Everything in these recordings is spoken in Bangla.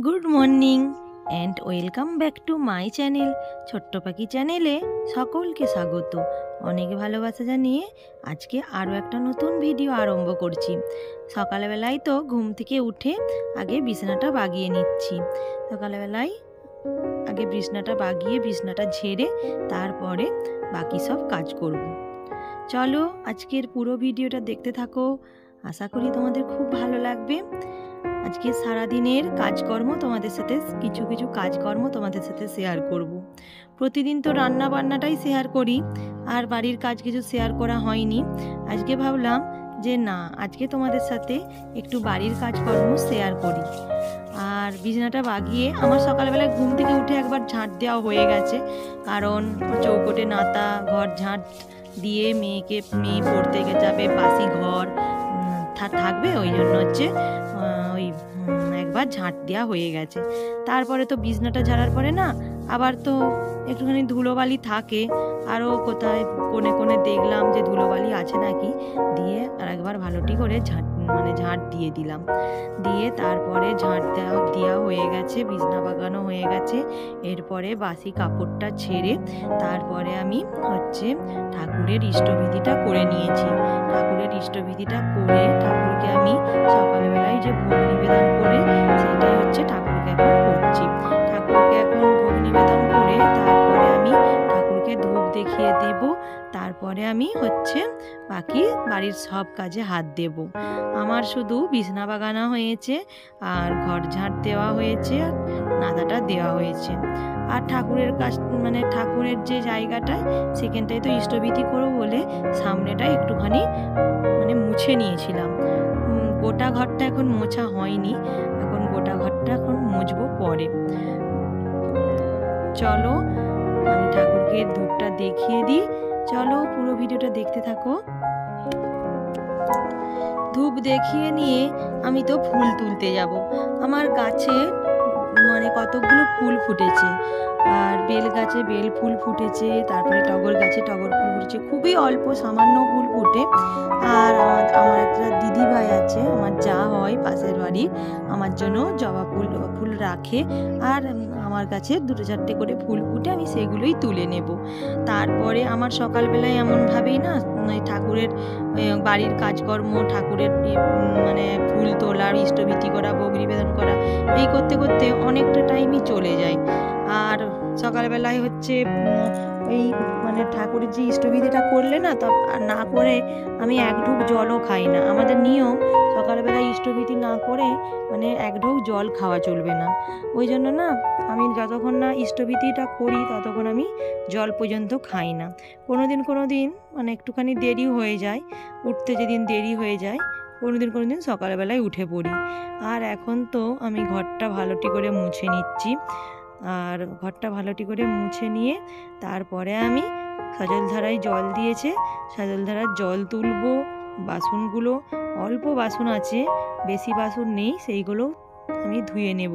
Good morning and welcome back to my channel ছোট্ট পাখি চ্যানেলে সকলকে স্বাগত। অনেক ভালোবাসা জানিয়ে আজকে আরও একটা নতুন ভিডিও আরম্ভ করছি। সকালবেলায় তো ঘুম থেকে উঠে আগে বিছানাটা বাগিয়ে নিচ্ছি। সকালবেলায় আগে বিছানাটা বাগিয়ে বিছানাটা ঝেড়ে তারপরে বাকি সব কাজ করব। চলো আজকের পুরো ভিডিওটা দেখতে থাকো, আশা করি তোমাদের খুব ভালো লাগবে। আজকে সারাদিনের কাজকর্ম তোমাদের সাথে কিছু কিছু কাজকর্ম তোমাদের সাথে শেয়ার করব। প্রতিদিন তো রান্না বান্নাটাই শেয়ার করি, আর বাড়ির কাজ কিছু শেয়ার করা হয়নি। আজকে ভাবলাম যে না, আজকে তোমাদের সাথে একটু বাড়ির কাজকর্ম শেয়ার করি। আর বিছানাটা বাগিয়ে আমার সকালবেলায় ঘুম থেকে উঠে একবার ঝাঁট দেওয়া হয়ে গেছে, কারণ চৌকোটে নাতা ঘর ঝাঁট দিয়ে মেয়ে পড়তে যাবে, বাসি ঘর থাকবে, ওই জন্য হচ্ছে ওই একবার ঝাঁট দেওয়া হয়ে গেছে। তারপরে তো বিছানাটা ঝাড়ার পরে না আবার তো একটুখানি ধুলোবালি থাকে, আরও কোথায় কোণে কোণে দেখলাম যে ধুলোবালি আছে নাকি, দিয়ে আর একবার ভালোটি করে ঝাঁট দিয়ে দিলাম। দিয়ে তারপরে ঝাঁট দেওয়া হয়ে গেছে, বিছানা বাগানো হয়ে গেছে। এরপরে বাসি কাপড়টা ছেড়ে তারপরে আমি ঠাকুরের ইষ্টবিধিটা করে নিয়েছি। ঠাকুরের ইষ্টবিধিটা করে ঠাকুরকে আমি সকালবেলায় যে ভোগ নিবেদন করে সেটাই ঠাকুরকে এখন করছি। ঠাকুরকে এখন ভোগ নিবেদন করে তারপরে আমি ঠাকুরকে ধূপ দেখিয়ে দেব। তারপরে আমি বাকি বাড়ির সব কাজে হাত দেব। আমার শুধু বিছানা বাগানো হয়েছে, আর ঘর ঝাঁট দেওয়া হয়েছে, আর নাদাটা দেওয়া হয়েছে। আর ঠাকুরের কাজ ঠাকুরের যে জায়গাটায় সেখানটায় তো ইষ্টবিধি করবো বলে সামনেটা একটুখানি মুছে নিয়েছিলাম। গোটা ঘরটা এখন মোছা হয়নি, এখন গোটা ঘরটা এখন মুছবো পরে। চলো আমি ঠাকুরকে ধূপটা দেখিয়ে দিই, চলো পুরো ভিডিওটা দেখতে থাকো। ধূপ দেখিয়ে নিয়ে আমি তো ফুল তুলতে যাব। আমার গাছে কতগুলো ফুল ফুটেছে, আর বেল গাছে বেল ফুল ফুটেছে, তারপরে টগর গাছে টগর ফুল ফুটেছে, খুবই অল্প সামান্য ফুল ফুটে। আর আমার একটা দিদি ভাই আছে, আমার যা হয় পাশের বাড়ি, আমার জন্য জবা ফুল রাখে, আর আমার কাছে দুটো চারটে করে ফুল ফুটে, আমি সেগুলোই তুলে নেব। তারপরে আমার সকালবেলায় এমনভাবেই না ঠাকুরের বাড়ির কাজকর্ম, ঠাকুরের ফুল তোলার, ইষ্টবিধি করা, ভোগ নিবেদন করা, এই করতে করতে অনেকটা টাইমই চলে যায়। আর সকালবেলায় ওই ঠাকুরের যে ইষ্টবিধিটা করলে না, তা না করে আমি এক ঢোক জলও খাই না। আমাদের নিয়ম সকালবেলায় ইষ্টবিধি না করে এক ঢোক জল খাওয়া চলবে না। ওই জন্য না আমি যতক্ষণ না ইষ্টবিধিটা করি ততক্ষণ আমি জল পর্যন্ত খাই না। কোনো দিন একটুখানি দেরি হয়ে যায় উঠতে, যেদিন দেরি হয়ে যায় কোনো দিন সকালবেলায় উঠে পড়ি। আর এখন তো আমি ঘরটা ভালোটি করে মুছে নিচ্ছি, আর ঘরটা ভালোটি করে মুছে নিয়ে তারপরে আমি সজলধারায় জল দিয়েছে, সজলধারার জল তুলবো। বাসনগুলো অল্প বাসন আছে, বেশি বাসন নেই, সেইগুলো আমি ধুয়ে নেব।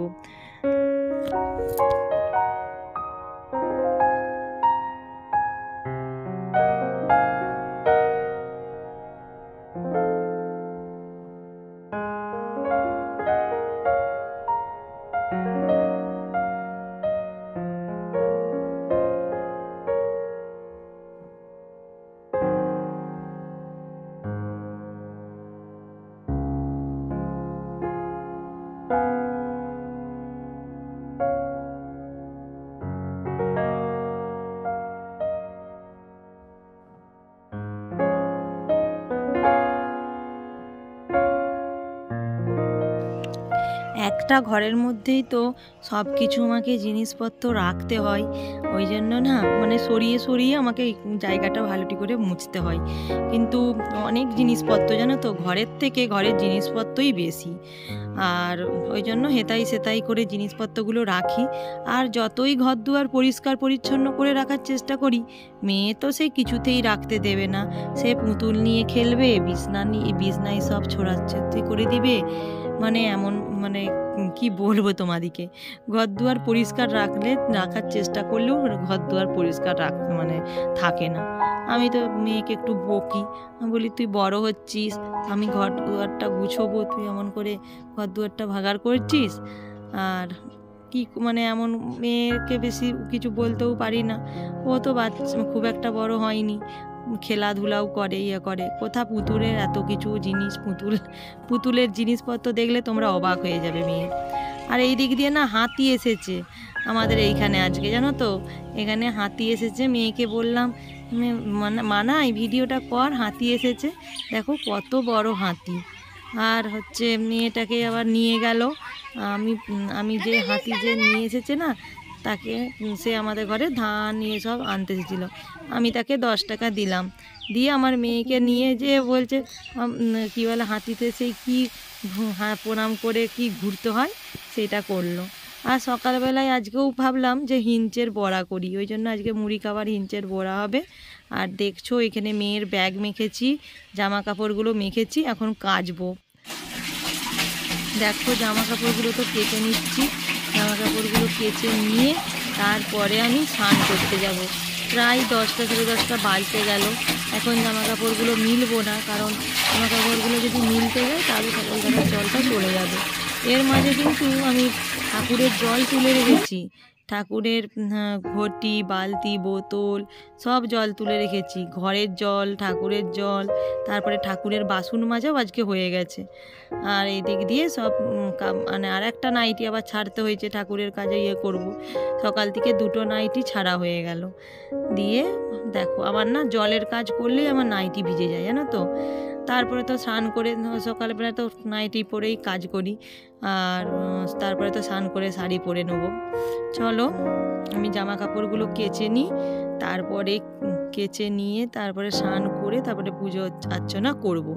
একটা ঘরের মধ্যেই তো সব কিছু আমাকে জিনিসপত্র রাখতে হয়, ওই জন্য না সরিয়ে সরিয়ে আমাকে জায়গাটা ভালোটি করে মুছতে হয়। কিন্তু অনেক জিনিসপত্র জানো তো, ঘরের থেকে ঘরের জিনিসপত্রই বেশি, আর ওই জন্য হেতাই সেতাই করে জিনিসপত্রগুলো রাখি। আর যতই ঘর দুয়ার পরিষ্কার পরিচ্ছন্ন করে রাখার চেষ্টা করি, মেয়ে তো সে কিছুতেই রাখতে দেবে না। সে পুতুল নিয়ে খেলবে, বিছনায় সব ছোড়াছাড়ি করে দিবে। এমন কি বলবো তোমাদিকে, ঘর দুয়ার পরিষ্কার রাখার চেষ্টা করলেও ঘর দুয়ার পরিষ্কার থাকে না। আমি তো মেয়েকে একটু বকি, আমি বলি তুই বড় হচ্ছিস, আমি ঘর দুয়ারটা গুছোবো, তুই এমন করে ঘর দুয়ারটা ভাগাড় করছিস। আর কি মানে এমন মেয়েকে বেশি কিছু বলতেও পারি না, ও তো বাচ্চা খুব একটা বড় হয়নি, খেলাধুলাও করে করে কোথা পুতুলের এত কিছু জিনিস, পুতুলের জিনিসপত্র দেখলে তোমরা অবাক হয়ে যাবে মেয়ের। আর এই দিক দিয়ে না হাতি এসেছে আমাদের এইখানে আজকে, জানো তো, এখানে হাতি এসেছে। মেয়েকে বললাম মানাই ভিডিওটা কর, হাতি এসেছে, দেখো কত বড় হাতি। আর হচ্ছে মেয়েটাকে আবার নিয়ে গেল, আমি যে হাতি যে নিয়ে এসেছে না তাকে, সে আমাদের ঘরে ধান নিয়ে সব আনতে এসেছিলো, আমি তাকে 10 টাকা দিলাম, দিয়ে আমার মেয়েকে নিয়ে যে বলছে কী বলে হাতিতে সেই কী প্রণাম করে কি ঘুরতে হয় সেটা করলো। আর সকালবেলায় আজকেও ভাবলাম যে হিঞ্চের বড়া করি, ওই জন্য আজকে মুড়ি খাবার হিঞ্চের বড়া হবে। আর দেখছো এখানে মেয়ের ব্যাগ মেখেছি, জামা কাপড়গুলো মেখেছি, এখন কাচবো। দেখো জামা কাপড়গুলো তো কেচে নিচ্ছি, জামা কাপড়গুলো কেচে নিয়ে তারপরে আমি স্নান করতে যাব। প্রায় 10টা সাড়ে 10টা বাজতে গেল, এখন জামা কাপড়গুলো মিলবো না, কারণ জামা কাপড়গুলো যদি মিলতে যায় তাহলে সকালবেলার জলটা চলে যাবে। এর মাঝে কিন্তু আমি ঠাকুরের জল তুলে রেখেছি, ঠাকুরের ঘটি বালতি বোতল সব জল তুলে রেখেছি, ঘরের জল ঠাকুরের জল, তারপরে ঠাকুরের বাসন মাজাও আজকে হয়ে গেছে। আর এই দিক দিয়ে সব মানে আর একটা নাইটি আবার ছাড়তে হয়েছে, ঠাকুরের কাজে করব, সকাল থেকে 2টো নাইটি ছাড়া হয়ে গেল। দিয়ে দেখো আমার না জলের কাজ করলেই আমার নাইটি ভিজে যায়, জানো তো। তারপরে তো স্নান করে সকালবেলা তো নাইটি পরেই কাজ করি, আর তারপরে তো স্নান করে শাড়ি পরে নেবো। চলো আমি জামা কাপড়গুলো কেচে নিই, তারপরে কেচে নিয়ে তারপরে স্নান করে তারপরে পুজো অর্চনা করব।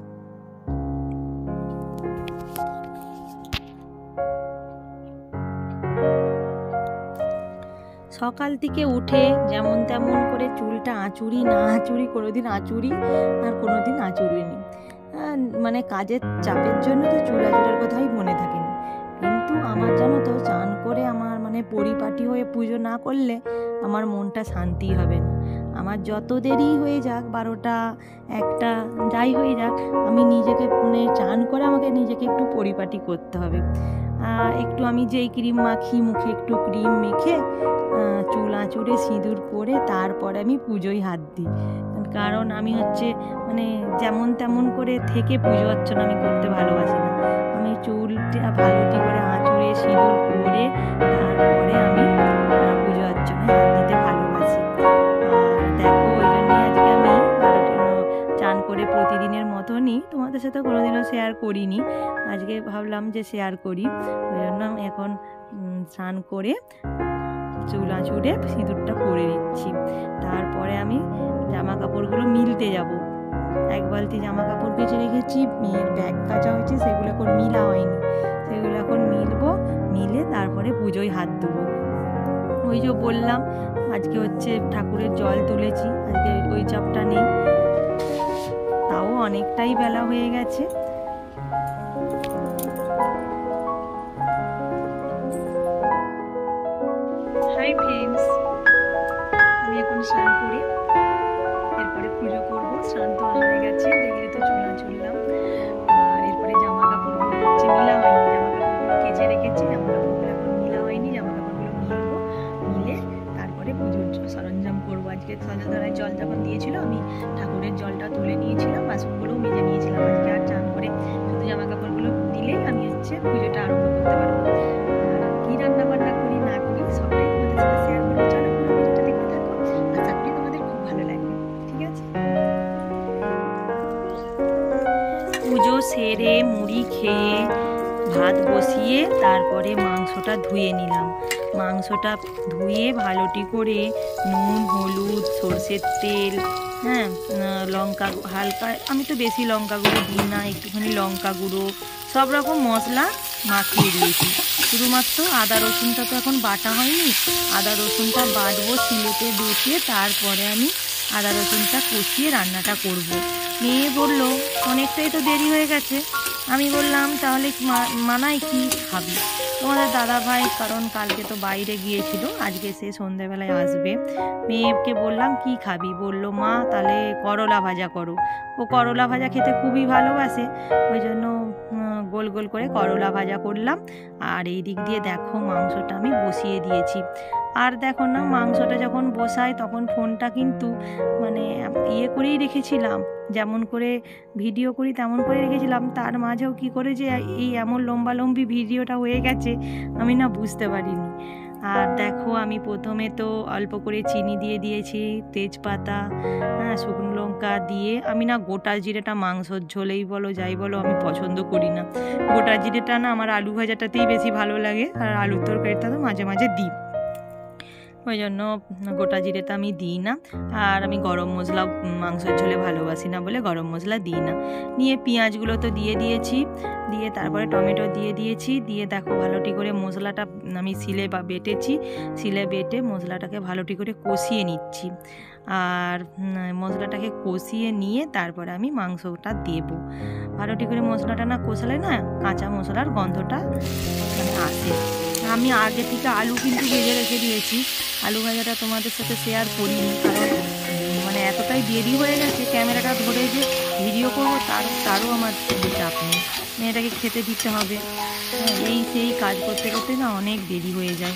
সকাল থেকে উঠে যেমন তেমন করে চুলটা আঁচুরি না আঁচুরি, কোনোদিন আঁচুরি আর কোনোদিন আঁচুরিনি, মানে কাজের চাপের জন্য তো চুল আঁচুরের কথাই মনে থাকেনি। কিন্তু আমার জানো তো চান করে আমার মানে পরিপাটি হয়ে পুজো না করলে আমার মনটা শান্তি হবে না। আমার যত দেরি হয়ে যাক, 12টা 1টা যাই হয়ে যাক, আমি নিজেকে মানে চান করে আমাকে নিজেকে একটু পরিপাটি করতে হবে। একটু আমি যেই ক্রিম মাখি, মুখে একটু ক্রিম মেখে চুল আঁচুড়ে সিঁদুর পরে তারপরে আমি পুজোয় হাত দিই, কারণ আমি হচ্ছে মানে যেমন তেমন করে থেকে পুজো অর্চনা আমি করতে ভালোবাসি না। আমি চুলটা ভালোটি করে আঁচুড়ে সিঁদুর পরে তারপরে আমি পুজো অর্চনায় হাত দিতে ভালোবাসি। দেখো ওই জন্যই আজকে আমি চান করে প্রতিদিনের মতনই, তোমাদের সাথে কোনোদিনও শেয়ার করিনি, আজকে ভাবলাম যে শেয়ার করি, ওই জন্য এখন স্নান করে চুল আঁচুড়ে সিঁদুরটা পরে দিচ্ছি। তারপরে আমি জামা কাপড়গুলো মিলতে যাব। 1 বালতি জামা কাপড় কেচে রেখেছি, মেয়ের ব্যাগ কাচা হয়েছে, সেগুলো এখন মিলা হয়নি, সেগুলো এখন মিলবো, মিলে তারপরে পুজোয় হাত দেবো। ওই যে বললাম আজকে হচ্ছে ঠাকুরের জল তুলেছি, আজকে ওই চাপটা নেই, তাও অনেকটাই বেলা হয়ে গেছে। হাই ফ্রেন্ডস, আমি এখন স্নান করে এরপরে পুজো করবো। স্নান তো হয়ে গেছে, দেখলে তো চুল আঁচুড়লাম, আর এরপরে জামা কাপড়গুলো হচ্ছে মিলা হয়নি, জামা কাপড়গুলো কেচে রেখেছি, জামা কাপড়গুলো এখন মিলা হয়নি, জামা কাপড়গুলো মিলবো, মিলে তারপরে পুজোর সরঞ্জাম করবো। আজকে সজলধারায় জল যখন দিয়েছিল আমি ঠাকুরের জলটা তুলে নিয়েছিলাম, বাসনগুলোও মেজে নিয়েছিলাম, আজকে আর চান করে শুধু জামা কাপড়গুলো দিলেই আমি হচ্ছে পুজোটা আরম্ভ করতে পারবো। কি রান্না বান্না করি না করি সবটাই তোমাদের সাথে শেয়ার করবো, চলো পুরো ভিডিওটা দেখতে থাকো, আশা করি তোমাদের খুব ভালো লাগবে। ঠিক আছে, পুজো সেরে মুড়ি খেয়ে ভাত বসিয়ে তারপরে মাংসটা ধুয়ে নিলাম। মাংসটা ধুয়ে ভালোটি করে নুন হলুদ সর্ষের তেল, লঙ্কা হালকা, আমি তো বেশি লঙ্কা গুঁড়ো দিই না, একটুখানি লঙ্কা গুঁড়ো, সব রকম মশলা মাখিয়ে দিয়েছি। শুধুমাত্র আদা রসুনটা তো এখন বাটা হয়নি, আদা রসুনটা বাটবো শিলেতে বেটে, তারপরে আমি আদা রসুনটা কষিয়ে রান্নাটা করব। মেয়ে বলল অনেকটাই তো দেরি হয়ে গেছে, আমি বললাম তাহলে মানায় কি খাবি? তোমাদের দাদা ভাই কারণ কালকে তো বাইরে গিয়েছিল, আজকে সে সন্ধেবেলায় আসবে। মেয়েকে বললাম কি খাবি? বলল মা তাহলে করলা ভাজা করো। ও করলা ভাজা খেতে খুবই ভালোবাসে, ওই জন্য গোল গোল করে করলা ভাজা করলাম। আর এই দিক দিয়ে দেখো মাংসটা আমি বসিয়ে দিয়েছি। আর দেখো না, মাংসটা যখন বসাই তখন ফোনটা কিন্তু মানে ইয়ে করেই রেখেছিলাম, যেমন করে ভিডিও করি তেমন করে রেখেছিলাম। তার মাঝেও কি করে যে এই এমন লম্বালম্বি ভিডিওটা হয়ে গেছে আমি না বুঝতে পারিনি। আর দেখো আমি প্রথমে তো অল্প করে চিনি দিয়ে দিয়েছি, তেজপাতা, শুকনো লঙ্কা দিয়ে। আমি না গোটা জিরেটা মাংসর ঝোলেই বলো যাই বলো আমি পছন্দ করি না। গোটা জিরেটা না আমার আলু ভাজাটাতেই বেশি ভালো লাগে, আর আলুর তরকারিটা তো মাঝে মাঝে দিই, ওই জন্য গোটা জিরেটা আমি দিই না। আর আমি গরম মশলা মাংসের ঝোলে ভালোবাসি না বলে গরম মশলা দিই না। নিয়ে পেঁয়াজগুলো তো দিয়ে দিয়েছি, দিয়ে তারপরে টমেটো দিয়ে দিয়েছি। দিয়ে দেখো ভালোটি করে মশলাটা আমি শিলে বেটেছি, শিলে বেটে মশলাটাকে ভালোটি করে কষিয়ে নিচ্ছি। আর মশলাটাকে কষিয়ে নিয়ে তারপরে আমি মাংসটা দেবো। ভালোটি করে মশলাটা না কষালে না কাঁচা মশলার গন্ধটা মানে আসে। আমি আগে থেকে আলু কিন্তু ভেজে রেখে দিয়েছি। আলু ভাজাটা তোমাদের সাথে শেয়ার করিনি, কারণ মানে এতটাই দেরি হয়ে গেছে, ক্যামেরাটা ধরে যে ভিডিও করবো তারও আমার চাপ নেই, মেয়েটাকে খেতে দিতে হবে। এই সেই কাজ করতে করতে না অনেক দেরি হয়ে যায়।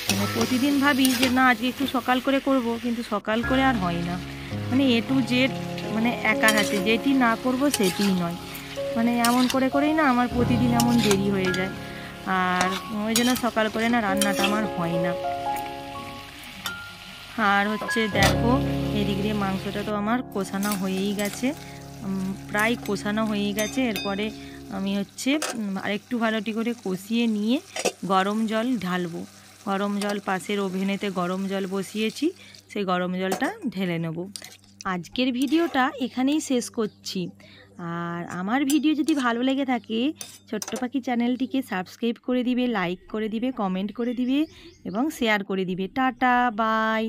মানে প্রতিদিন ভাবি যে না আজকে একটু সকাল করে করব, কিন্তু সকাল করে আর হয় না। মানে এ টু জেড মানে একার হাতে, যেটি না করব সেটিই নয়, মানে এমন করে করেই না আমার প্রতিদিন এমন দেরি হয়ে যায়। আর ওই জন্য সকাল করে না রান্নাটা আমার হয় না। আর হচ্ছে দেখো এদিক দিয়ে মাংসটা তো আমার কষানো হয়েই গেছে, প্রায় কষানো হয়েই গেছে। এরপরে আমি হচ্ছে আরেকটু ভালোটি করে কষিয়ে নিয়ে গরম জল ঢালবো। গরম জল পাশের ওভেনেতে গরম জল বসিয়েছি, সেই গরম জলটা ঢেলে নেব। আজকের ভিডিওটা এখানেই শেষ করছি। আর আমার ভিডিও যদি ভালো লেগে থাকে ছোট্ট পাখি চ্যানেলটিকে সাবস্ক্রাইব করে দিবে, লাইক করে দিবে, কমেন্ট করে দিবে এবং শেয়ার করে দিবে। Tata, by.